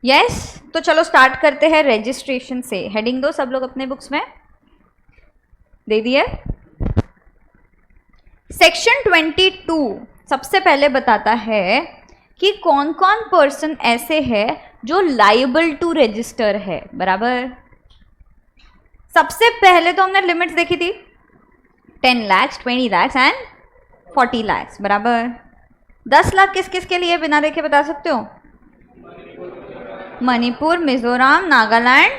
Yes तो चलो start करते हैं रजिस्ट्रेशन से। हेडिंग दो सब लोग अपने बुक्स में, दे दिए। सेक्शन 22 सबसे पहले बताता है कि कौन कौन पर्सन ऐसे है जो लाइबल टू रजिस्टर है। बराबर, सबसे पहले तो हमने लिमिट्स देखी थी 10 लाख, 20 लाख एंड 40 लाख। बराबर, 10 लाख किस किस के लिए बिना देखे बता सकते हो? Manipur, Mizoram, Nagaland,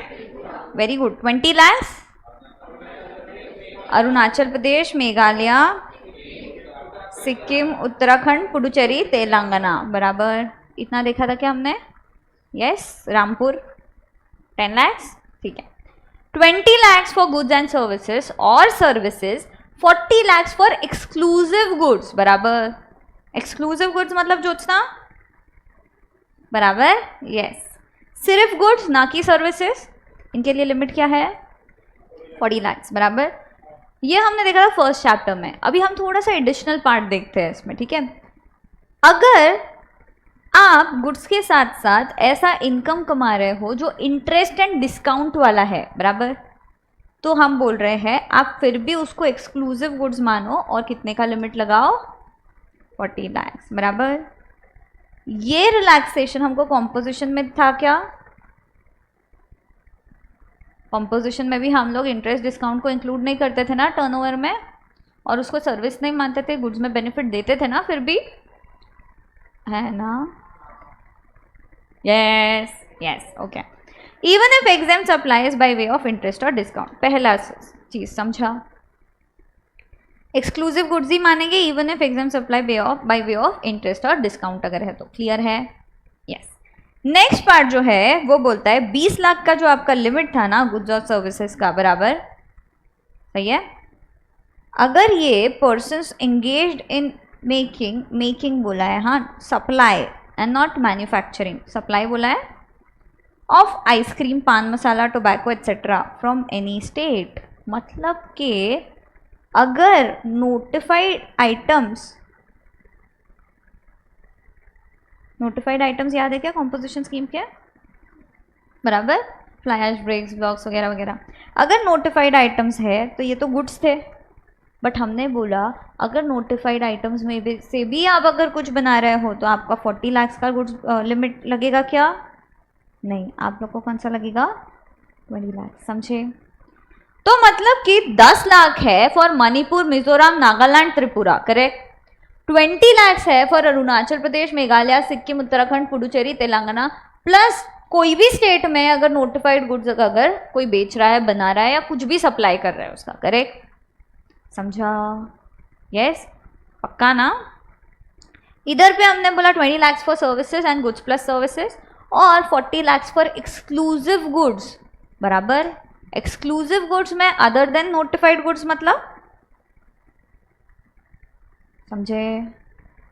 very good. 20 लाख अरुणाचल प्रदेश, मेघालय, सिक्किम, उत्तराखंड, पुडुचेरी, तेलंगाना। बराबर, इतना देखा था क्या हमने? यस। रामपुर 10 लाख, ठीक है। 20 lakhs for goods and services और services, 40 lakhs for exclusive goods। बराबर, exclusive goods मतलब जोत्सना, बराबर, यस। सिर्फ गुड्स ना कि सर्विसेज, इनके लिए लिमिट क्या है? 40 lakhs। बराबर, ये हमने देखा था फर्स्ट चैप्टर में। अभी हम थोड़ा सा एडिशनल पार्ट देखते हैं इसमें, ठीक है। अगर आप गुड्स के साथ साथ ऐसा इनकम कमा रहे हो जो इंटरेस्ट एंड डिस्काउंट वाला है, बराबर, तो हम बोल रहे हैं आप फिर भी उसको एक्सक्लूसिव गुड्स मानो और कितने का लिमिट लगाओ? 40 लाख। बराबर, ये रिलैक्सेशन हमको कॉम्पोजिशन में था क्या? कॉम्पोजिशन में भी हम लोग इंटरेस्ट डिस्काउंट को इंक्लूड नहीं करते थे ना टर्नओवर में, और उसको सर्विस नहीं मानते थे, गुड्स में बेनिफिट देते थे ना फिर भी, है ना? Yes yes, okay. Even if exams applies by way of interest और डिस्काउंट, पहला चीज समझा, एक्सक्लूसिव गुड्स ही मानेंगे even if exams apply by way of interest और डिस्काउंट अगर है तो। क्लियर है? यस। नेक्स्ट पार्ट जो है वो बोलता है 20 लाख का जो आपका लिमिट था ना गुड्स और सर्विसेज का, बराबर, सही है। अगर ये पर्सन्स एंगेज्ड इन मेकिंग बोला है, हाँ, supply and not manufacturing, supply बोला है, of ice cream, paan masala, tobacco etcetera from any state, मतलब कि अगर नोटिफाइड आइटम्स याद है क्या कॉम्पोजिशन स्कीम के? बराबर, फ्लाई ऐश, ब्रेक्स, ब्लॉक्स वगैरह वगैरह। अगर नोटिफाइड आइटम्स है तो ये तो गुड्स थे, बट हमने बोला अगर नोटिफाइड आइटम्स में से भी आप अगर कुछ बना रहे हो तो आपका 40 लाख का गुड्स लिमिट लगेगा क्या? नहीं, आप लोग को कौन सा लगेगा? 20 लाख। समझे? तो मतलब कि 10 लाख है फॉर मणिपुर, मिजोरम, नागालैंड, त्रिपुरा, करेक्ट। 20 लाख है फॉर अरुणाचल प्रदेश, मेघालय, सिक्किम, उत्तराखंड, पुडुचेरी, तेलंगाना, प्लस कोई भी स्टेट में अगर नोटिफाइड गुड्स अगर कोई बेच रहा है, बना रहा है या कुछ भी सप्लाई कर रहा है उसका, करेक्ट। समझा? यस, पक्का ना? इधर पे हमने बोला 20 lakh for services and goods plus services और 40 लाख फॉर एक्सक्लूसिव गुड्स। बराबर, एक्सक्लूसिव गुड्स में अदर देन नोटिफाइड गुड्स मतलब, समझे?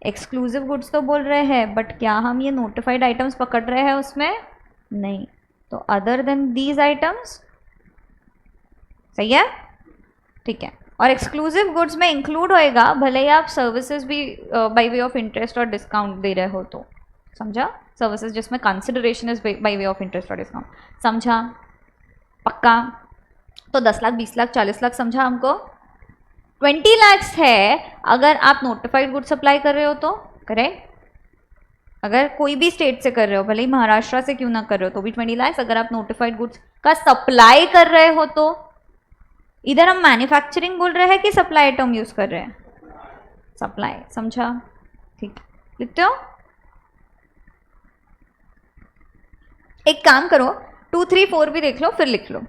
एक्सक्लूसिव गुड्स तो बोल रहे हैं, बट क्या हम ये नोटिफाइड आइटम्स पकड़ रहे हैं उसमें? नहीं, तो अदर देन दीज आइटम्स, सही है, ठीक है। और एक्सक्लूसिव गुड्स में इंक्लूड होएगा भले ही आप सर्विसेज भी बाय वे ऑफ इंटरेस्ट और डिस्काउंट दे रहे हो तो, समझा? सर्विसेज जिसमें consideration is by way of interest और डिस्काउंट, समझा? पक्का? तो 10 लाख, 20 लाख, 40 लाख समझा हमको। 20 लाख है अगर आप नोटिफाइड गुड्स सप्लाई कर रहे हो तो, करेक्ट। अगर कोई भी स्टेट से कर रहे हो, भले ही महाराष्ट्र से क्यों ना कर रहे हो तो भी 20 लाख। अगर आप नोटिफाइड गुड्स का सप्लाई कर रहे हो तो, इधर हम मैन्युफैक्चरिंग बोल रहे हैं कि सप्लाई टर्म यूज कर रहे हैं? सप्लाई, समझा? ठीक, लिखते हो? एक काम करो, 2, 3, 4 भी देख लो फिर लिख लो।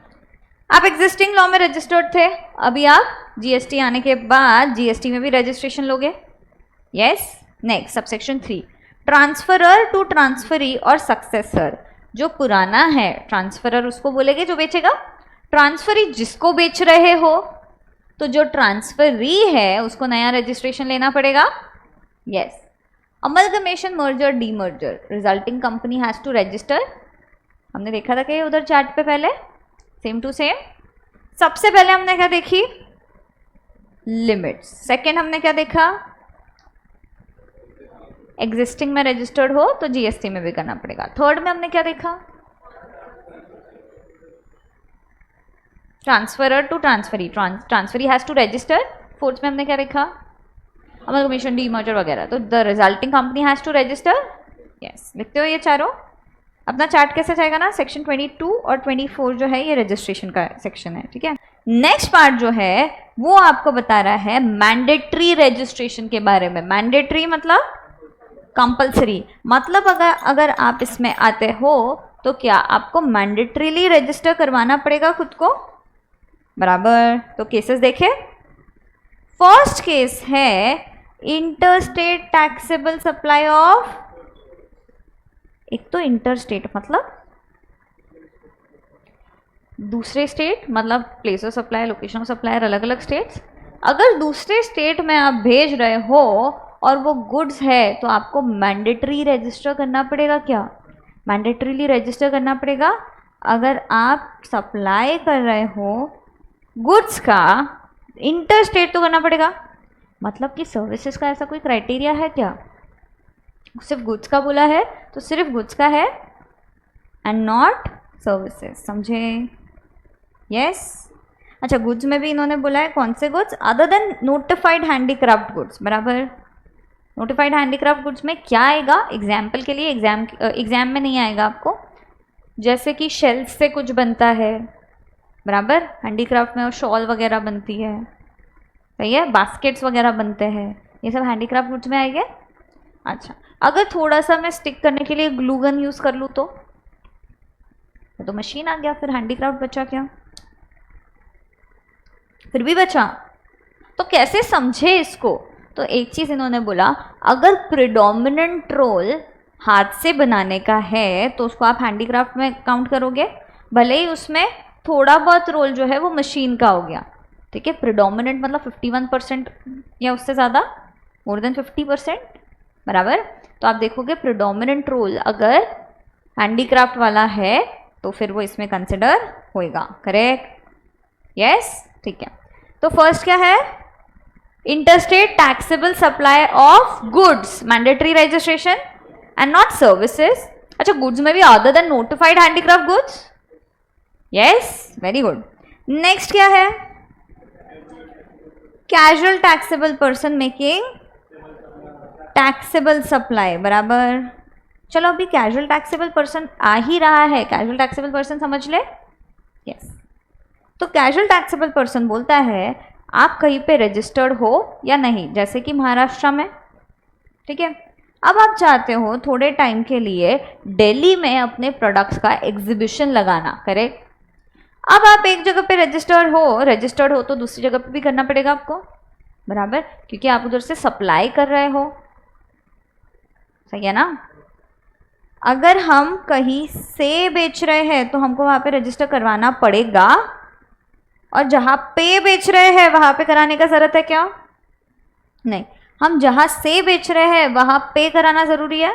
आप एग्जिस्टिंग लॉ में रजिस्टर्ड थे, अभी आप जीएसटी आने के बाद जीएसटी में भी रजिस्ट्रेशन लोगे। Yes. Next subsection 3, transferor to transferee और सक्सेसर। जो पुराना है ट्रांसफरर उसको बोलेंगे जो बेचेगा, ट्रांसफरी जिसको बेच रहे हो, तो जो ट्रांसफरी है उसको नया रजिस्ट्रेशन लेना पड़ेगा। Yes. Amalgamation, merger, demerger, resulting company has to register. हमने देखा था कि उधर चार्ट पे पहले, सेम टू सेम। सबसे पहले हमने क्या देखी? लिमिट्स। सेकंड हमने क्या देखा? एग्जिस्टिंग में रजिस्टर्ड हो तो जीएसटी में भी करना पड़ेगा। थर्ड में हमने क्या देखा, transferor to transferee, transferee has to register. Fourth में हमने क्या देखा, अमलगमेशन, डीमर्जर वगैरह, तो the resulting company has to register. Yes, लिखते हो ये चारों। अपना चार्ट कैसे जाएगा ना, सेक्शन 22 और 24 जो है ये रजिस्ट्रेशन का सेक्शन है, ठीक है। नेक्स्ट पार्ट जो है वो आपको बता रहा है मैंडेटरी रजिस्ट्रेशन के बारे में। मैंडेटरी मतलब कंपल्सरी, मतलब अगर आप इसमें आते हो तो क्या आपको मैंडेटरीली रजिस्टर करवाना पड़ेगा खुद को, बराबर। तो केसेस देखे, फर्स्ट केस है इंटरस्टेट टैक्सेबल सप्लाई ऑफ, एक तो इंटरस्टेट मतलब दूसरे स्टेट, मतलब place of supply, location of supplier अलग अलग स्टेट्स। अगर दूसरे स्टेट में आप भेज रहे हो और वो गुड्स है तो आपको मैंडेटरी रजिस्टर करना पड़ेगा। क्या मैंडेटरीली रजिस्टर करना पड़ेगा? अगर आप सप्लाई कर रहे हो गुड्स का, इंटर स्टेट तो करना पड़ेगा। मतलब कि सर्विसेज का ऐसा कोई क्राइटेरिया है क्या? सिर्फ गुड्स का बोला है तो सिर्फ गुड्स का है एंड नॉट सर्विसेज, समझे? यस। अच्छा, गुड्स में भी इन्होंने बोला है कौन से goods, other than notified handicraft goods, बराबर। नोटिफाइड हैंडीक्राफ्ट गुड्स में क्या आएगा? एग्जाम्पल के लिए, एग्जाम में नहीं आएगा आपको, जैसे कि शेल्स से कुछ बनता है, बराबर। हैंडीक्राफ्ट में और शॉल वगैरह बनती है, सही है, बास्केट्स वगैरह बनते हैं, ये सब हैंडीक्राफ्ट गुड्स में आएंगे। अच्छा, अगर थोड़ा सा मैं स्टिक करने के लिए ग्लू गन यूज़ कर लूँ तो मशीन आ गया, फिर हैंडीक्राफ्ट बचा क्या? फिर भी बचा। तो कैसे समझे इसको? तो एक चीज़ इन्होंने बोला, अगर प्रिडोमिनेंट रोल हाथ से बनाने का है तो उसको आप हैंडीक्राफ्ट में काउंट करोगे, भले ही उसमें थोड़ा बहुत रोल जो है वो मशीन का हो गया, ठीक है। प्रिडोमिनेंट मतलब 51% या उससे ज़्यादा, मोर देन 50%, बराबर। तो आप देखोगे प्रिडोमिनेंट रोल अगर हैंडीक्राफ्ट वाला है तो फिर वो इसमें कंसिडर होएगा, करेक्ट? यस, ठीक है। तो फर्स्ट क्या है? Interstate taxable supply of goods, mandatory registration and not services. अच्छा, गुड्स में भी other than notified handicraft goods, yes, very good. Next क्या है? Casual taxable person making taxable supply, बराबर। चलो, अभी कैजुअल टैक्सेबल पर्सन आ ही रहा है, कैजुअल टैक्सेबल पर्सन समझ ले। यस, तो कैजुअल टैक्सेबल पर्सन बोलता है आप कहीं पे रजिस्टर्ड हो या नहीं, जैसे कि महाराष्ट्र में, ठीक है। अब आप चाहते हो थोड़े टाइम के लिए दिल्ली में अपने प्रोडक्ट्स का एग्जीबिशन लगाना, करेक्ट? अब आप एक जगह पे रजिस्टर्ड हो तो दूसरी जगह पे भी करना पड़ेगा आपको, बराबर, क्योंकि आप उधर से सप्लाई कर रहे हो, सही है ना। अगर हम कहीं से बेच रहे हैं तो हमको वहाँ पे रजिस्टर करवाना पड़ेगा, और जहाँ पे बेच रहे हैं वहाँ पे कराने का ज़रूरत है क्या? नहीं, हम जहाँ से बेच रहे हैं वहाँ पे कराना ज़रूरी है,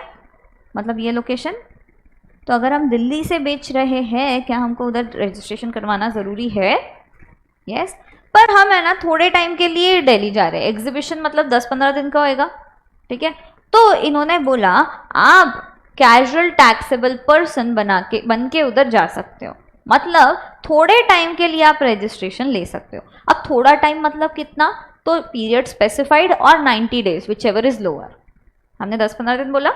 मतलब ये लोकेशन। तो अगर हम दिल्ली से बेच रहे हैं, क्या हमको उधर रजिस्ट्रेशन करवाना ज़रूरी है? यस। पर हम है ना थोड़े टाइम के लिए दिल्ली जा रहे हैं, एग्जीबिशन मतलब 10-15 दिन का होएगा, ठीक है। तो इन्होंने बोला आप कैजुअल टैक्सेबल पर्सन बन के उधर जा सकते हो, मतलब थोड़े टाइम के लिए आप रजिस्ट्रेशन ले सकते हो। अब थोड़ा टाइम मतलब कितना? तो पीरियड स्पेसिफाइड और 90 days, which ever is lower. हमने 10-15 दिन बोला,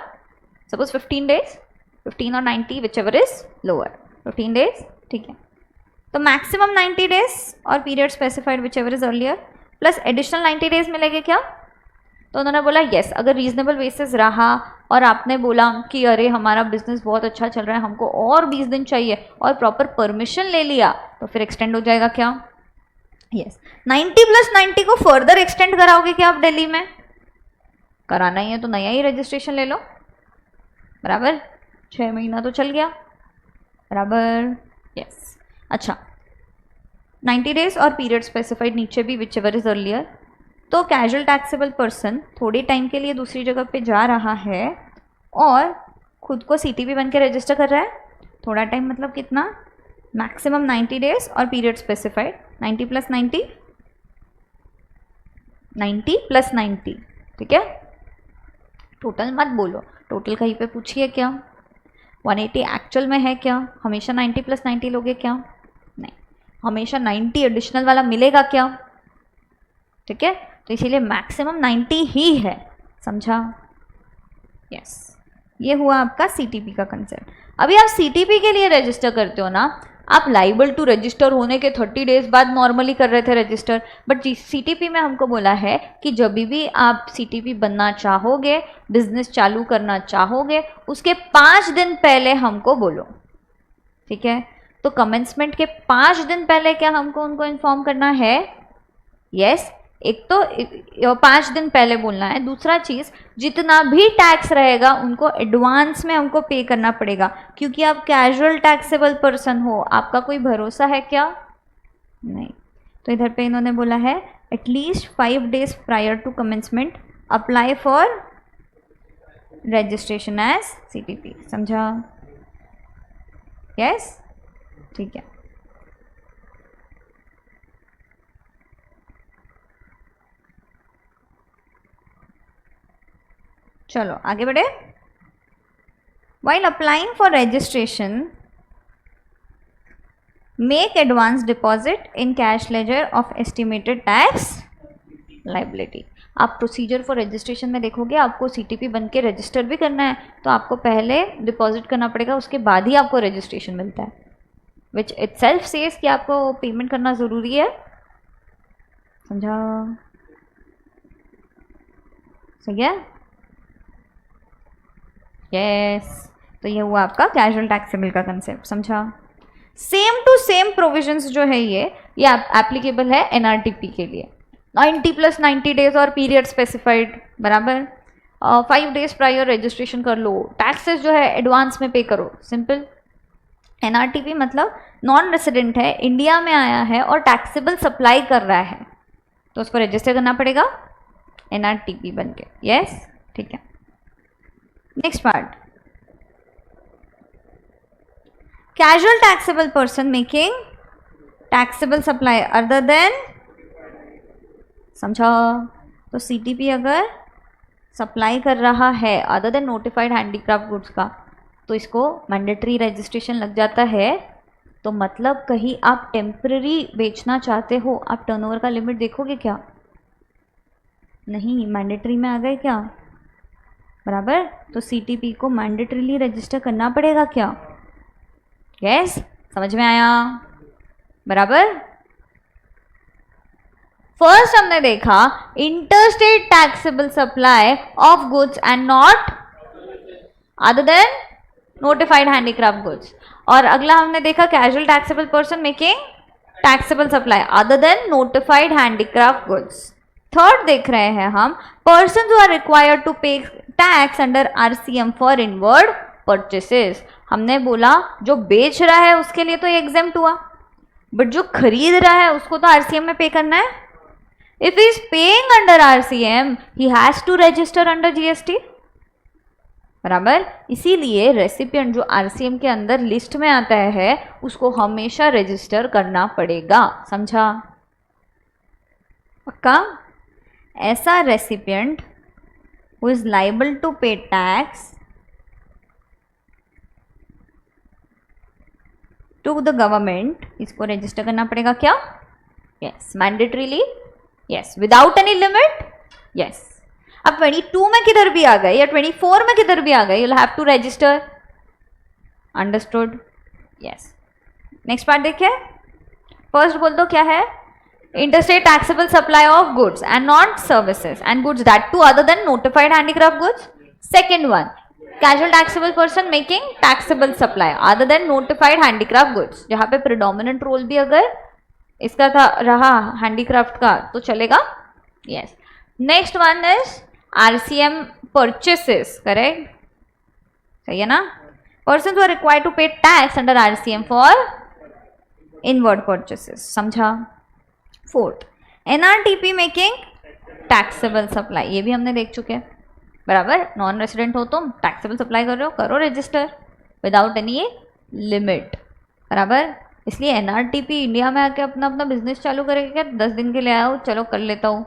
सपोज 15 डेज, 15 और 90 which ever is lower, 15 days, ठीक है। तो मैक्सिमम 90 डेज और period specified whichever is earlier, plus additional 90 days मिलेंगे क्या? तो उन्होंने बोला यस, अगर रीजनेबल बेसिस रहा और आपने बोला कि अरे हमारा बिजनेस बहुत अच्छा चल रहा है, हमको और 20 दिन चाहिए, और प्रॉपर परमिशन ले लिया, तो फिर एक्सटेंड हो जाएगा क्या? यस। 90 + 90 को फर्दर एक्सटेंड कराओगे क्या आप दिल्ली में? कराना ही है तो नया ही रजिस्ट्रेशन ले लो, बराबर। 6 महीना तो चल गया, बराबर। यस। अच्छा, 90 डेज और पीरियड स्पेसिफाइड नीचे भी विच एवर इज अर्लियर। तो कैजुअल टैक्सेबल पर्सन थोड़े टाइम के लिए दूसरी जगह पे जा रहा है और खुद को सीटीपी बन के रजिस्टर कर रहा है। थोड़ा टाइम मतलब कितना? मैक्सिमम 90 डेज और पीरियड स्पेसिफाइड 90 + 90, 90 + 90, ठीक है, टोटल मत बोलो, टोटल कहीं पे पूछिए क्या? 180 एक्चुअल में है क्या? हमेशा 90 + 90 लोगे क्या? नहीं, हमेशा 90 एडिशनल वाला मिलेगा क्या? ठीक है, तो इसीलिए मैक्सिमम 90 ही है, समझा? यस, ये हुआ आपका सीटीपी का कंसेप्ट। अभी आप सीटीपी के लिए रजिस्टर करते हो ना, आप लाइबल टू रजिस्टर होने के 30 डेज बाद नॉर्मली कर रहे थे रजिस्टर, बट सीटीपी में हमको बोला है कि जब भी आप सीटीपी बनना चाहोगे, बिजनेस चालू करना चाहोगे, उसके 5 दिन पहले हमको बोलो। ठीक है, तो कमेंसमेंट के 5 दिन पहले क्या हमको उनको इन्फॉर्म करना है? यस, एक तो 5 दिन पहले बोलना है। दूसरा चीज़, जितना भी टैक्स रहेगा उनको एडवांस में हमको पे करना पड़ेगा, क्योंकि आप कैजुअल टैक्सेबल पर्सन हो, आपका कोई भरोसा है क्या? नहीं। तो इधर पे इन्होंने बोला है at least 5 days prior to commencement apply for registration as CTP, समझा? यस, ठीक है। चलो आगे बढ़े। While applying for registration, make advance deposit in cash ledger of estimated tax liability। आप प्रोसीजर फॉर रजिस्ट्रेशन में देखोगे, आपको सीटीपी बन के रजिस्टर भी करना है तो आपको पहले डिपॉजिट करना पड़ेगा, उसके बाद ही आपको रजिस्ट्रेशन मिलता है, विच इटसेल्फ सेज कि आपको पेमेंट करना ज़रूरी है, समझा? सही है? यस, तो ये हुआ आपका कैजुअल टैक्सेबल का कंसेप्ट, समझा? सेम टू सेम प्रोविजंस जो है ये एप्लीकेबल है एनआरटीपी के लिए। 90 + 90 डेज और पीरियड स्पेसिफाइड, बराबर। 5 days प्रायर रजिस्ट्रेशन कर लो, टैक्सेस जो है एडवांस में पे करो, सिंपल। एनआरटीपी मतलब नॉन रेसिडेंट है, इंडिया में आया है और टैक्सेबल सप्लाई कर रहा है, तो उसको रजिस्टर करना पड़ेगा एनआरटीपी बन के। यस, ठीक है। Next part, casual taxable person making taxable supply other then, समझा? तो सीटीपी अगर सप्लाई कर रहा है other than notified handicraft goods का, तो इसको मैंडेटरी रजिस्ट्रेशन लग जाता है। तो मतलब कहीं आप टेम्पररी बेचना चाहते हो, आप टर्नओवर का लिमिट देखोगे क्या? नहीं, मैंडेटरी में आ गए क्या? बराबर, तो सीटीपी को मैंडेटरीली रजिस्टर करना पड़ेगा क्या? यस, समझ में आया? बराबर। फर्स्ट हमने देखा interstate taxable supply of goods and not other than notified handicraft goods, और अगला हमने देखा casual taxable person making taxable supply other than notified handicraft goods. Third देख रहे हैं हम person who are required to pay tax under RCM for inward purchases. हमने बोला जो बेच रहा है उसके लिए तो ये एग्जेम्प्ट हुआ, बट जो खरीद रहा है उसको तो आरसीएम में पे करना है। If he is paying under RCM he has to register under GST, बराबर। इसीलिए रेसिपिएंट जो आरसीएम के अंदर लिस्ट में आता है उसको हमेशा रजिस्टर करना पड़ेगा, समझा? पक्का? ऐसा recipient who is liable to pay tax to the government, इसको रजिस्टर करना पड़ेगा क्या? Yes, mandatorily, yes, without any limit, yes. अब 22 में किधर भी आ गए या 24 में किधर भी आ गए, you'll have to register, understood? yes। Next part देखिए, फर्स्ट बोल दो क्या है? Interstate taxable supply of goods and not services and goods that to other than notified handicraft goods. Second one, casual taxable person making taxable supply other than notified handicraft goods, जहाँ पे predominant role भी अगर इसका था रहा handicraft का तो चलेगा, yes. Next one is RCM purchases, correct? सही है ना? Person are required to pay tax under RCM for inward purchases, समझा? Fourth, NRTP making taxable supply, ये भी हमने देख चुके हैं, बराबर। नॉन रेसिडेंट हो तुम, टैक्सेबल सप्लाई कर रहे हो, करो रजिस्टर विदाउट एनी लिमिट, बराबर। इसलिए एनआरटीपी इंडिया में आके अपना अपना बिजनेस चालू करेगा क्या? 10 दिन के लिए आया हो, चलो कर लेता हूँ,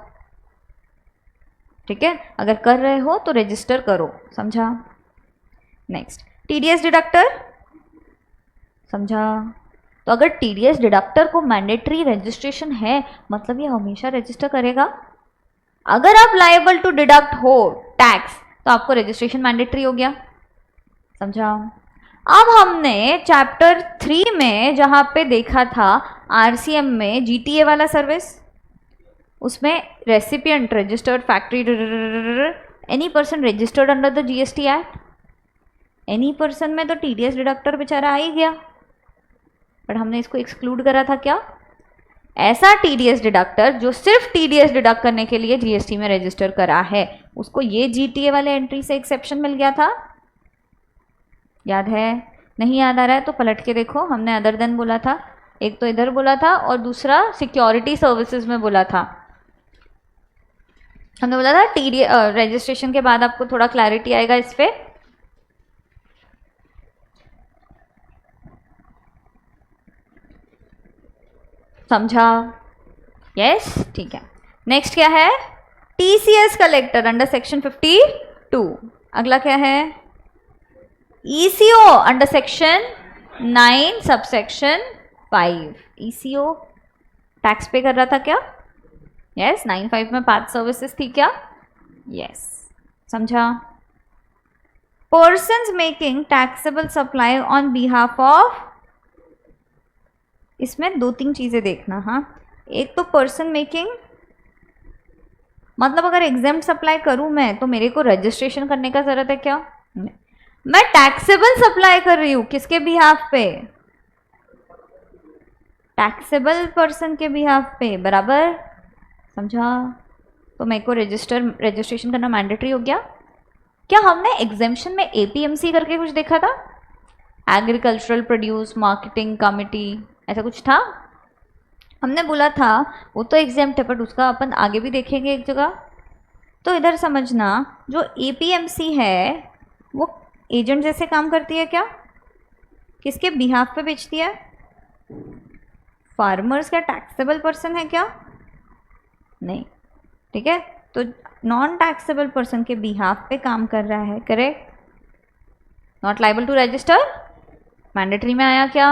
ठीक है, अगर कर रहे हो तो रजिस्टर करो, समझा। नेक्स्ट, टीडीएस डिडक्टर, समझा। तो अगर टीडीएस डिडक्टर को मैंडेटरी रजिस्ट्रेशन है, मतलब ये हमेशा रजिस्टर करेगा। अगर आप लायबल टू डिडक्ट हो टैक्स तो आपको रजिस्ट्रेशन मैंडेटरी हो गया, समझा। अब हमने चैप्टर 3 में जहां पे देखा था आरसीएम में जीटीए वाला सर्विस, उसमें recipient registered factory any person registered under the GST act, any person में तो टीडीएस डिडक्टर बेचारा आ ही गया, बट हमने इसको एक्सक्लूड करा था। क्या? ऐसा टीडीएस डिडक्टर जो सिर्फ टीडीएस डिडक्ट करने के लिए जीएसटी में रजिस्टर करा है, उसको ये जीटीए वाले एंट्री से एक्सेप्शन मिल गया था। याद है? नहीं याद आ रहा है तो पलट के देखो, हमने अदर देन बोला था, एक तो इधर बोला था और दूसरा सिक्योरिटी सर्विसेज में बोला था। हमने बोला था टीडीएस रजिस्ट्रेशन के बाद आपको थोड़ा क्लैरिटी आएगा इस पे। समझा? यस, ठीक है। नेक्स्ट क्या है? TCS collector under section 52। अगला क्या है? Eco under section 9 subsection 5। Eco tax पे कर रहा था क्या? यस, 9(5) में 5 सर्विसेज थी क्या? यस, समझा। Persons making taxable supply on behalf of, इसमें 2-3 चीजें देखना। हाँ, एक तो पर्सन मेकिंग, मतलब अगर एग्जाम सप्लाई करूं मैं तो मेरे को रजिस्ट्रेशन करने का जरूरत है क्या? नहीं। मैं टैक्सेबल सप्लाई कर रही हूं, किसके बिहाफ पे? टैक्सेबल पर्सन के बिहाफ पे, बराबर, समझा। तो मेरे को रजिस्ट्रेशन करना मैंडेटरी हो गया। क्या हमने एग्जाम्शन में एपीएमसी करके कुछ देखा था? एग्रीकल्चरल प्रोड्यूस मार्केटिंग कमिटी, ऐसा कुछ था? हमने बोला था वो तो एग्जाम्प्ट है, बट उसका अपन आगे भी देखेंगे एक जगह। तो इधर समझना, जो एपीएमसी है वो एजेंट जैसे काम करती है क्या? किसके बिहाफ पे बेचती है? फार्मर्स का टैक्सेबल पर्सन है क्या? नहीं, ठीक है। तो नॉन टैक्सेबल पर्सन के बिहाफ पे काम कर रहा है, correct. Not liable to register, mandatory में आया क्या?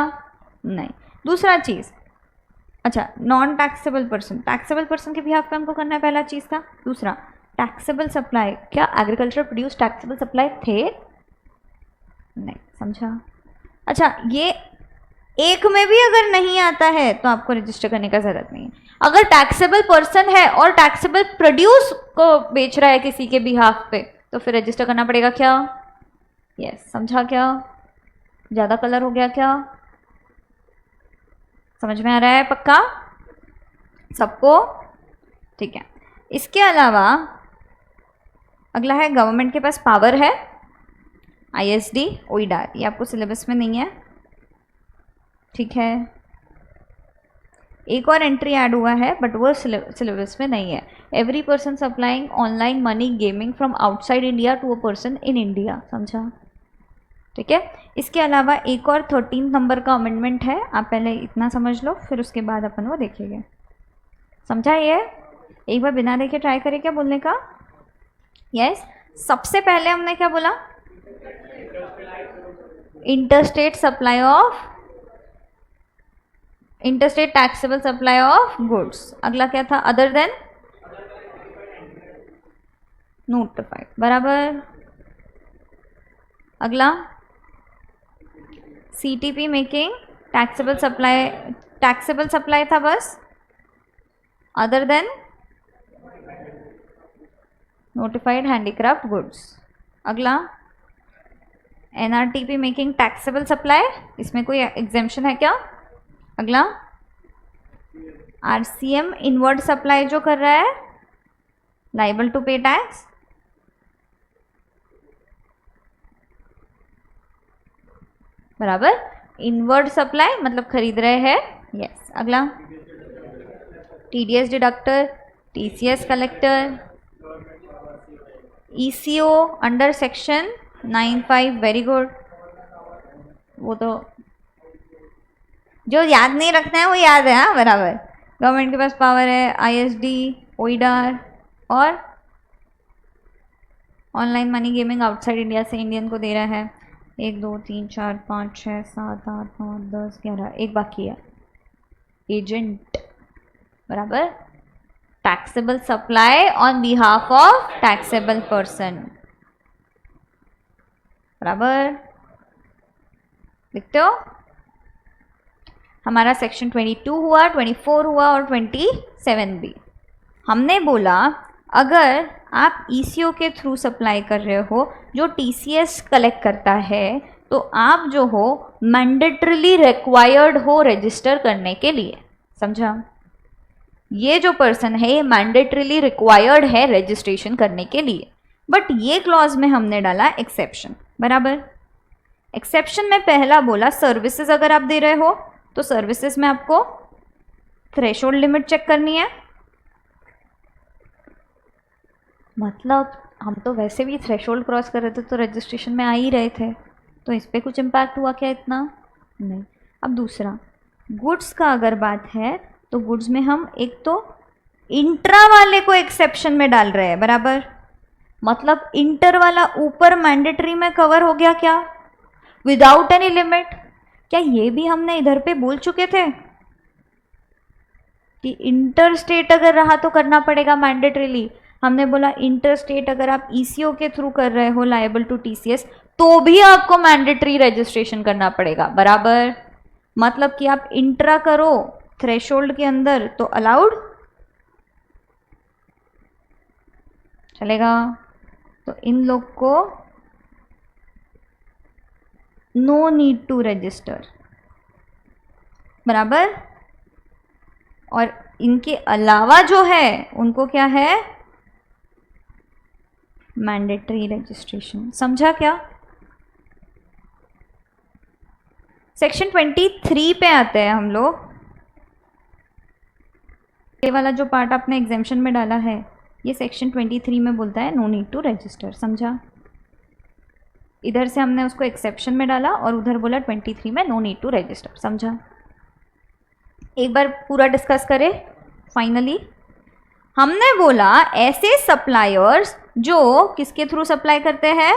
नहीं। दूसरा चीज़, अच्छा, non taxable person, taxable person के बिहाफ पे हमको करना है, पहला चीज़ था। दूसरा, टैक्सेबल सप्लाई, क्या एग्रीकल्चर प्रोड्यूस टैक्सेबल सप्लाई थे? नहीं, समझा। अच्छा, ये एक में भी अगर नहीं आता है तो आपको रजिस्टर करने का जरूरत नहीं है। अगर टैक्सेबल पर्सन है और टैक्सेबल प्रोड्यूस को बेच रहा है किसी के बिहाफ पे, तो फिर रजिस्टर करना पड़ेगा क्या? यस, समझा क्या? ज़्यादा कलर हो गया क्या? समझ में आ रहा है पक्का सबको? ठीक है। इसके अलावा अगला है, गवर्नमेंट के पास पावर है, आईएसडी, ओइडार, ये आपको सिलेबस में नहीं है, ठीक है। एक और एंट्री ऐड हुआ है बट वो सिलेबस में नहीं है। Every person supplying online money gaming from outside India to a person in India, समझा, ठीक है। इसके अलावा एक और 13 नंबर का अमेंडमेंट है, आप पहले इतना समझ लो, फिर उसके बाद अपन वो देखेंगे, समझा। ये एक बार बिना देखे ट्राई करें क्या बोलने का? यस। सबसे पहले हमने क्या बोला? Interstate supply of, interstate taxable supply of goods. अगला क्या था? अदर देन नोटिफाइड, बराबर। अगला CTP making taxable supply, taxable supply था बस, other than notified handicraft goods. अगला एनआरटीपी मेकिंग टैक्सेबल सप्लाई, इसमें कोई एग्जेम्पशन है क्या? अगला आरसीएम इनवर्ड सप्लाई जो कर रहा है, लाइबल टू पे टैक्स, बराबर। इनवर्ड सप्लाई मतलब खरीद रहे हैं, यस। अगला TDS deductor, TCS collector, eco under section 9(5), very good. वो तो जो याद नहीं रखना है वो याद है, हाँ, बराबर। गवर्नमेंट के पास पावर है, आईएसडी, ओइडार और online money gaming outside India से इंडियन को दे रहा है 1 2 3 4 5 6 7 8 9 10 11, एक बाकी है एजेंट, बराबर। Taxable supply on behalf of taxable person, बराबर। लिखते हो। हमारा सेक्शन 22 हुआ, 24 हुआ और 27 भी। हमने बोला अगर आप ईसीओ के थ्रू सप्लाई कर रहे हो जो टीसीएस कलेक्ट करता है तो आप जो हो मैंडेटरीली रिक्वायर्ड हो रजिस्टर करने के लिए, समझा। ये जो पर्सन है ये मैंडेटरीली रिक्वायर्ड है रजिस्ट्रेशन करने के लिए। बट ये क्लॉज में हमने डाला एक्सेप्शन, बराबर। एक्सेप्शन में पहला बोला सर्विसेज अगर आप दे रहे हो तो सर्विसेज में आपको थ्रेशोल्ड लिमिट चेक करनी है। मतलब हम तो वैसे भी थ्रेशोल्ड क्रॉस कर रहे थे तो रजिस्ट्रेशन में आ ही रहे थे, तो इस पर कुछ इम्पैक्ट हुआ क्या इतना? नहीं। अब दूसरा गुड्स का अगर बात है तो गुड्स में हम एक तो इंट्रा वाले को एक्सेप्शन में डाल रहे हैं, बराबर। मतलब इंटर वाला ऊपर मैंडेटरी में कवर हो गया क्या, विदाउट एनी लिमिट। क्या ये भी हमने इधर पे बोल चुके थे कि इंटर स्टेट अगर रहा तो करना पड़ेगा मैंडेटरीली। हमने बोला इंटर स्टेट अगर आप ईसीओ के थ्रू कर रहे हो लायबल टू टीसीएस तो भी आपको मैंडेटरी रजिस्ट्रेशन करना पड़ेगा, बराबर। मतलब कि आप इंट्रा करो थ्रेशोल्ड के अंदर तो अलाउड चलेगा। तो इन लोग को नो नीड टू रजिस्टर, बराबर। और इनके अलावा जो है उनको क्या है, मैंडेटरी रजिस्ट्रेशन, समझा क्या। सेक्शन 23 पे आते हैं हम लोग। ये वाला जो पार्ट आपने एग्जाम्शन में डाला है ये सेक्शन 23 में बोलता है नो नीड टू रजिस्टर, समझा। इधर से हमने उसको एक्सेप्शन में डाला और उधर बोला 23 में नो नीड टू रजिस्टर, समझा। एक बार पूरा डिस्कस करें। फाइनली हमने बोला ऐसे सप्लायर्स जो किसके थ्रू सप्लाई करते हैं,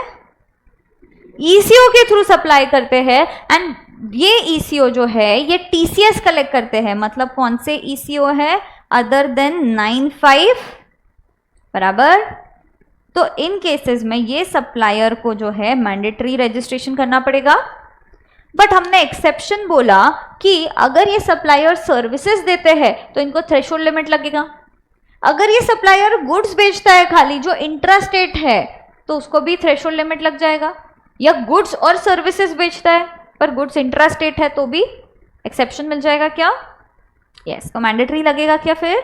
ईसीओ के थ्रू सप्लाई करते हैं, एंड ये ईसीओ जो है ये टीसीएस कलेक्ट करते हैं। मतलब कौन से ईसीओ है, अदर देन 95, बराबर। तो इन केसेस में ये सप्लायर को जो है मैंडेटरी रजिस्ट्रेशन करना पड़ेगा। बट हमने एक्सेप्शन बोला कि अगर ये सप्लायर सर्विसेज देते हैं तो इनको थ्रेशोल्ड लिमिट लगेगा। अगर ये सप्लायर गुड्स बेचता है खाली जो इंट्रा स्टेट है तो उसको भी थ्रेशोल्ड लिमिट लग जाएगा। या गुड्स और सर्विसेज बेचता है पर गुड्स इंट्रा स्टेट है तो भी एक्सेप्शन मिल जाएगा क्या, यस। तो मैंडेटरी लगेगा क्या फिर,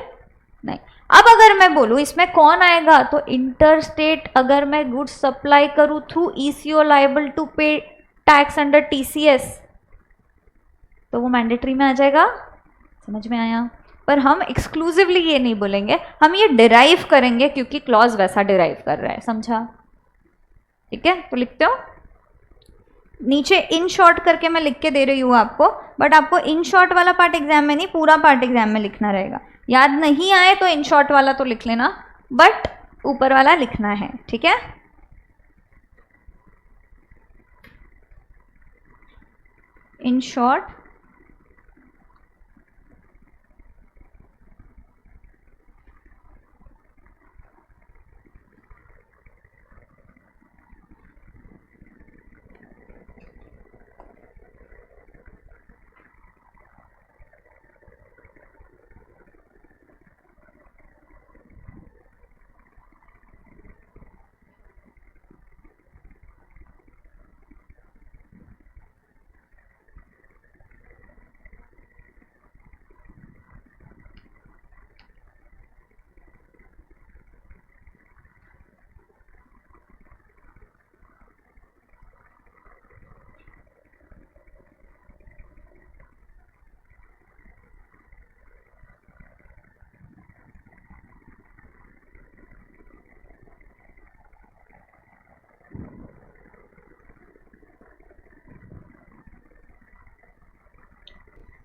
नहीं। अब अगर मैं बोलूँ इसमें कौन आएगा, तो इंटर स्टेट अगर मैं गुड्स सप्लाई करूँ through eco liable to pay tax under TCS तो वो मैंडेटरी में आ जाएगा, समझ में आया। पर हम एक्सक्लूसिवली ये नहीं बोलेंगे, हम ये डिराइव करेंगे क्योंकि क्लॉज वैसा डिराइव कर रहा है, समझा। ठीक है, तो लिखते हो नीचे इन शॉर्ट करके मैं लिख के दे रही हूँ आपको, बट आपको इन शॉर्ट वाला पार्ट एग्जाम में नहीं पूरा पार्ट एग्जाम में लिखना रहेगा। याद नहीं आए तो इन शॉर्ट वाला तो लिख लेना, बट ऊपर वाला लिखना है, ठीक है। इन शॉर्ट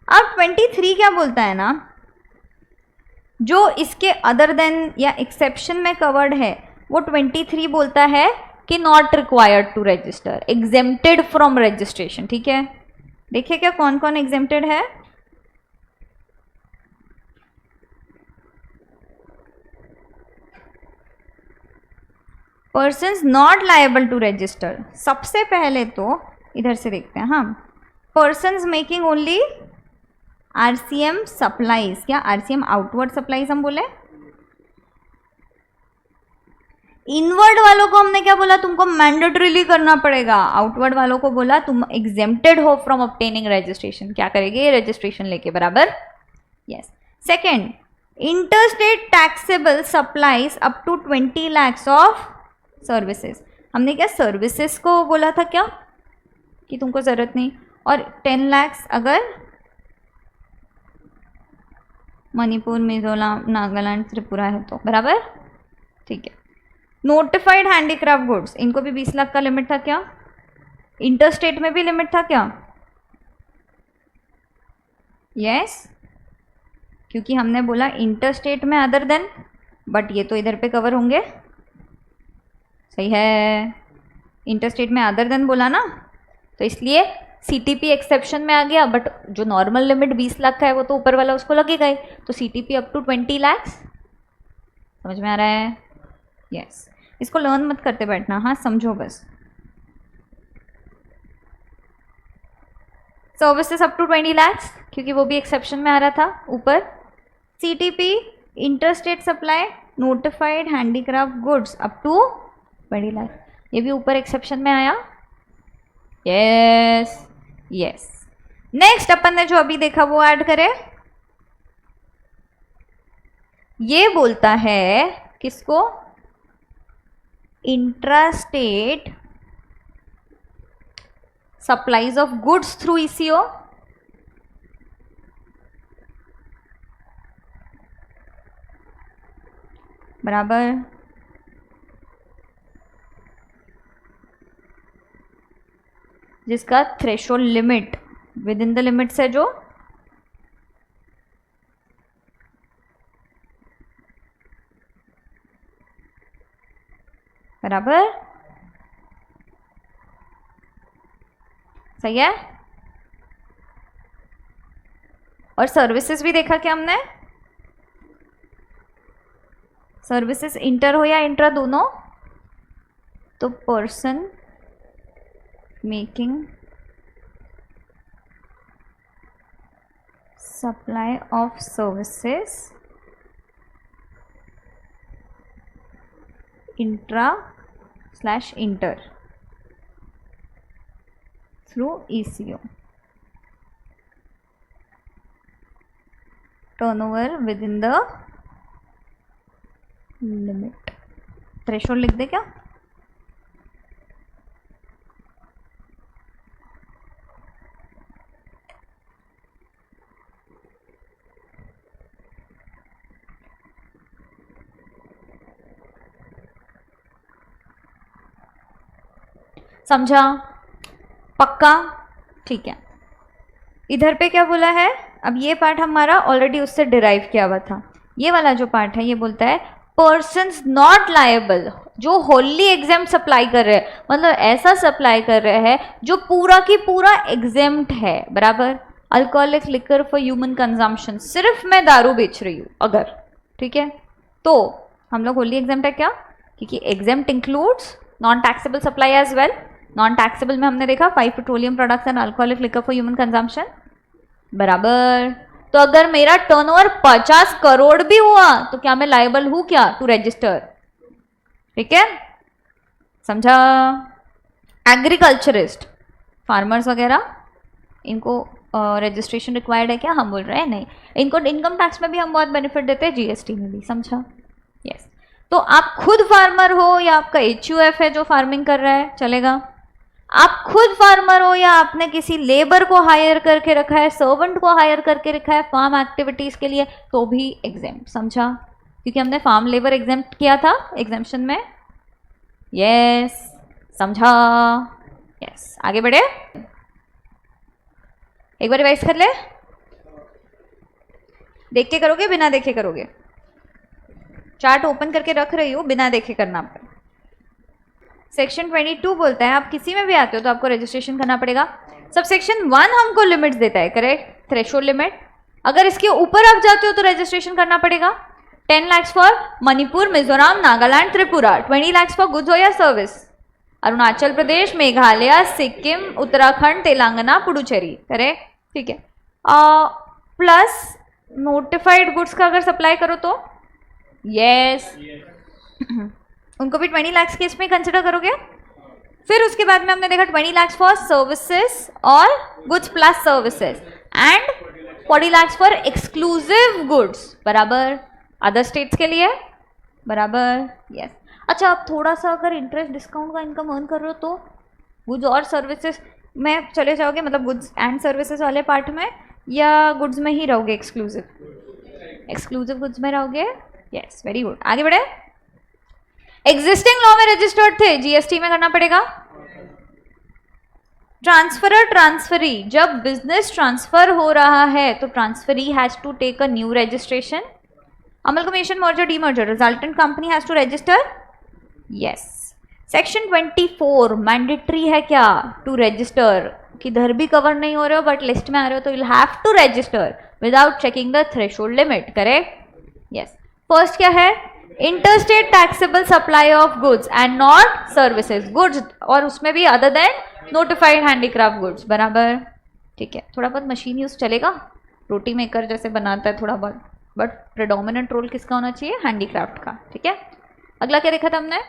अब 23 क्या बोलता है ना, जो इसके अदर देन या एक्सेप्शन में कवर्ड है वो 23 बोलता है कि not required to register, exempted from registration. ठीक है, देखिए क्या कौन कौन एग्जेम्प्टेड है। Persons not liable to register, सबसे पहले तो इधर से देखते हैं हम, persons making only RCM supplies, क्या आरसीएम आउटवर्ड सप्लाईज हम बोले। इनवर्ड वालों को हमने क्या बोला, तुमको मैंडेटरीली करना पड़ेगा, आउटवर्ड वालों को बोला तुम एग्जेम्प्टेड हो फ्रॉम ऑब्टेनिंग रजिस्ट्रेशन, क्या करेंगे रजिस्ट्रेशन लेके, बराबर। Yes. Second, interstate taxable supplies up to 20 lakhs of services, हमने क्या सर्विसेज को बोला था क्या कि तुमको जरूरत नहीं, और 10 lakhs अगर मणिपुर, मिजोरम, नागालैंड, त्रिपुरा है तो, बराबर। ठीक है। नोटिफाइड हैंडीक्राफ्ट गुड्स, इनको भी 20 लाख का लिमिट था क्या, इंटरस्टेट में भी लिमिट था क्या। यस, क्योंकि हमने बोला इंटरस्टेट में अदर देन, बट ये तो इधर पे कवर होंगे, सही है, इंटरस्टेट में अदर देन बोला ना, तो इसलिए सीटीपी एक्सेप्शन में आ गया, बट जो नॉर्मल लिमिट 20 लाख का है वो तो ऊपर वाला उसको लगेगा ही, तो सीटीपी अप टू 20 lakhs, समझ में आ रहा है। यस, इसको लर्न मत करते बैठना, हाँ समझो बस। सर्विसेज अप टू 20 lakhs, क्योंकि वो भी एक्सेप्शन में आ रहा था ऊपर। CTP interstate supply notified handicraft goods up to 20 lakh, ये भी ऊपर एक्सेप्शन में आया। Yes yes. नेक्स्ट अपन ने जो अभी देखा वो ऐड करें, ये बोलता है किसको, intrastate supplies of goods through eco, बराबर। जिसका threshold limit with in the limits है जो, बराबर, सही है। और सर्विसेज भी देखा क्या हमने, सर्विसेज इंटर हो या इंट्रा दोनों, तो person making supply of services intra inter through ECO, turnover within the limit. Threshold लिख दे क्या, समझा, पक्का। ठीक है, इधर पे क्या बोला है, अब ये पार्ट हमारा ऑलरेडी उससे डिराइव किया हुआ था, ये वाला जो पार्ट है ये बोलता है पर्सन्स नॉट लायबल, जो होली एग्जेम्प्ट सप्लाई कर रहे हैं, मतलब ऐसा सप्लाई कर रहे हैं जो पूरा की पूरा एग्जेम्प्ट है, बराबर। Alcoholic liquor for human consumption, सिर्फ मैं दारू बेच रही हूँ अगर, ठीक है, तो हम लोग होली एग्जेम्प्ट है क्या, क्योंकि exempt includes non taxable supply as well. Non taxable में हमने देखा 5 petroleum products and alcoholic liquor for human consumption, बराबर। तो अगर मेरा टर्नओवर 50 करोड़ भी हुआ तो क्या मैं लायबल हूं क्या टू रजिस्टर, ठीक है, समझा। एग्रीकल्चरिस्ट, फार्मर्स वगैरह, इनको रजिस्ट्रेशन रिक्वायर्ड है क्या, हम बोल रहे हैं नहीं, इनको इनकम टैक्स में भी हम बहुत बेनिफिट देते हैं, जीएसटी में भी, समझा। यस, तो आप खुद फार्मर हो या आपका एचयूएफ है जो फार्मिंग कर रहा है, चलेगा। आप खुद फार्मर हो या आपने किसी लेबर को हायर करके रखा है, सर्वेंट को हायर करके रखा है फार्म एक्टिविटीज के लिए, तो भी एग्जेम्प्ट, समझा, क्योंकि हमने फार्म लेबर एग्जेम्प्ट किया था एग्जेम्पशन में। यस, समझा। यस, आगे बढ़े, एक बार रिवाइज कर ले, देख के करोगे बिना देखे करोगे, चार्ट ओपन करके रख रही हूँ, बिना देखे करना पड़ेगा। सेक्शन 22 बोलता है आप किसी में भी आते हो तो आपको रजिस्ट्रेशन करना पड़ेगा। सब सेक्शन 1 हमको लिमिट्स देता है, करेक्ट, थ्रेशोल्ड लिमिट। अगर इसके ऊपर आप जाते हो तो रजिस्ट्रेशन करना पड़ेगा। 10 lakhs for Manipur, Mizoram, Nagaland, Tripura. 20 lakhs for goods या सर्विस, अरुणाचल प्रदेश, मेघालय, सिक्किम, उत्तराखंड, तेलंगाना, पुडुचेरी, करेक्ट, ठीक है। प्लस नोटिफाइड गुड्स का अगर सप्लाई करो तो यस उनको भी 20 lakhs केस में कंसिडर करोगे। फिर उसके बाद में हमने देखा 20 lakhs फॉर सर्विसेज और goods plus services and 40 lakhs for exclusive goods, बराबर, अदर स्टेट्स के लिए, बराबर, यस। अच्छा, आप थोड़ा सा अगर इंटरेस्ट डिस्काउंट का इनकम अर्न कर रहे हो तो गुड्स और सर्विसेज में चले जाओगे, मतलब गुड्स एंड सर्विसेज वाले पार्ट में, या गुड्स में ही रहोगे, एक्सक्लूसिव गुड्स में रहोगे, यस, वेरी गुड। आगे बढ़े। एग्जिस्टिंग लॉ में रजिस्टर्ड थे, जीएसटी में करना पड़ेगा। ट्रांसफरर, ट्रांसफरी, जब बिजनेस ट्रांसफर हो रहा है तो transferee has to take a new registration. Amalgamation, merger, demerger, resultant company has to register, yes. Section 24 mandatory है क्या टू रजिस्टर, किधर भी कवर नहीं हो रहे हो बट लिस्ट में आ रहे हो तो you have to register without checking the threshold limit, correct, yes. First क्या है, interstate taxable supply of goods and not services, goods और उसमें भी other than notified handicraft goods, बराबर, ठीक है। थोड़ा बहुत मशीन यूज चलेगा, रोटी मेकर जैसे बनाता है थोड़ा बहुत, बट प्रेडोमिनेंट रोल किसका होना चाहिए, हैंडीक्राफ्ट का, ठीक है। अगला क्या देखा था हमने,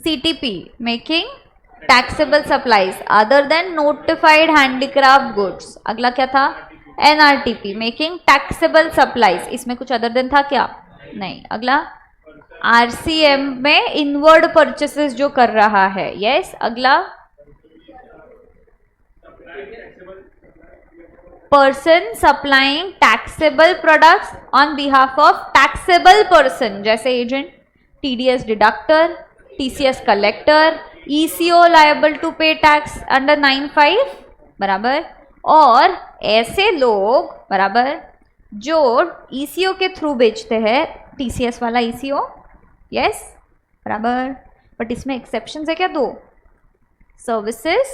CTP, making taxable supplies other than notified handicraft goods. अगला क्या था, एनआरटीपी, मेकिंग टैक्सेबल सप्लाईज, इसमें कुछ अदर देन था क्या, नहीं। अगला आरसीएम में इनवर्ड परचेसेस जो कर रहा है, यस। अगला person supplying taxable products on behalf of taxable person, जैसे agent, TDS deductor, TCS collector, ECO liable to pay tax under 9(5), बराबर। और ऐसे लोग, बराबर, जो ईसीओ के थ्रू बेचते हैं, टीसीएस वाला ईसीओ, यस, बराबर। बट इसमें एक्सेप्शंस है क्या, दो, services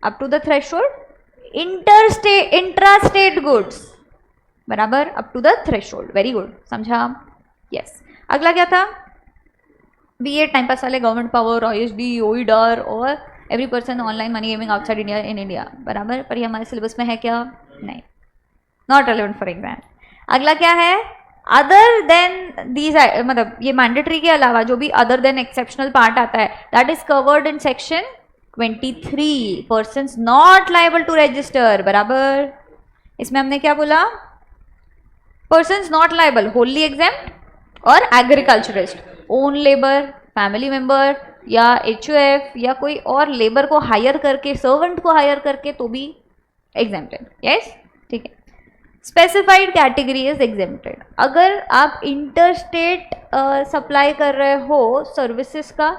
up to the threshold, intrastate goods, बराबर, up to the threshold, very good, समझा, यस। अगला क्या था, बीए टाइम पास वाले, गवर्नमेंट पावर, आईएसडी, ओईडर और every person online money gaming outside India in India, बराबर। पर ये हमारे सिलेबस में है क्या, नहीं, नॉट रेलेवेंट फॉर एग्जाम। अगला क्या है, अदर देन दीज, मतलब ये मैंडेटरी के अलावा जो भी अदर देन एक्सेप्शनल पार्ट आता है, that is covered in section 23, persons not liable to register, बराबर। इसमें हमने क्या बोला, persons not liable, wholly exempt और agriculturist, own labour, family member या एचयूएफ या कोई और लेबर को हायर करके, सर्वेंट को हायर करके तो भी एग्जेम्प्टेड, यस, ठीक है। स्पेसिफाइड कैटेगरी इज एग्जेम्प्टेड, अगर आप इंटरस्टेट सप्लाई कर रहे हो सर्विसेज का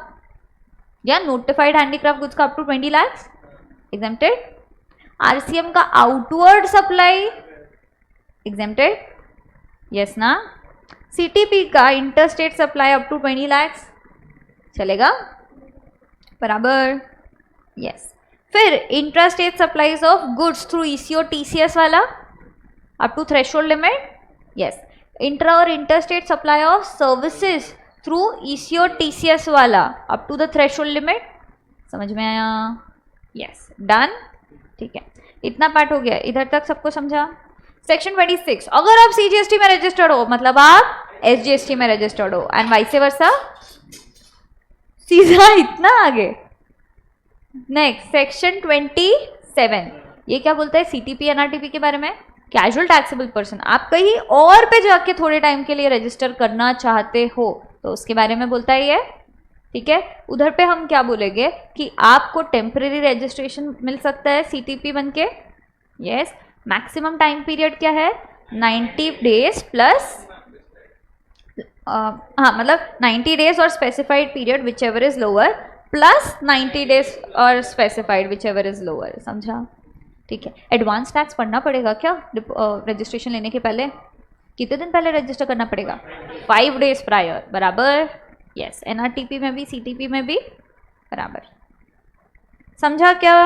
या नोटिफाइड हैंडीक्राफ्ट गुड्स का up to 20 lakhs, exempted. RCM का आउटवर्ड सप्लाई, एग्जेम्प्टेड, यस ना। सीटीपी का interstate supply up to 20 lakhs, चलेगा, बराबर, यस। फिर intrastate supplies of goods through ECO TCS वाला up to threshold limit, yes. Intra और interstate supply of services through ECO TCS वाला up to the threshold limit, समझ में आया, yes, done, ठीक है। इतना पार्ट हो गया, इधर तक सबको समझा। सेक्शन 26, अगर आप सीजीएसटी में रजिस्टर्ड हो, मतलब आप एसजीएसटी में रजिस्टर्ड हो एंड वाइस वर्सा, सीधा इतना आगे। नेक्स्ट सेक्शन 27, ये क्या बोलता है, सीटीपी एनआरटीपी के बारे में, कैजुअल टैक्सेबल पर्सन, आप कहीं और पे जाके थोड़े टाइम के लिए रजिस्टर करना चाहते हो तो उसके बारे में बोलता है ये, ठीक है। उधर पे हम क्या बोलेंगे कि आपको टेम्परेरी रजिस्ट्रेशन मिल सकता है सीटीपी बनके, यस। मैक्सिमम टाइम पीरियड क्या है, 90 डेज प्लस, हाँ, मतलब 90 डेज और specified period whichever is lower, plus 90 days और specified whichever is lower, समझा, ठीक है। एडवांस टैक्स पढ़ना पड़ेगा क्या रजिस्ट्रेशन लेने के पहले, कितने दिन पहले रजिस्टर करना पड़ेगा, 5 days प्रायर, बराबर, यस। एनआरटीपी में भी सीटीपी में भी बराबर। समझा क्या?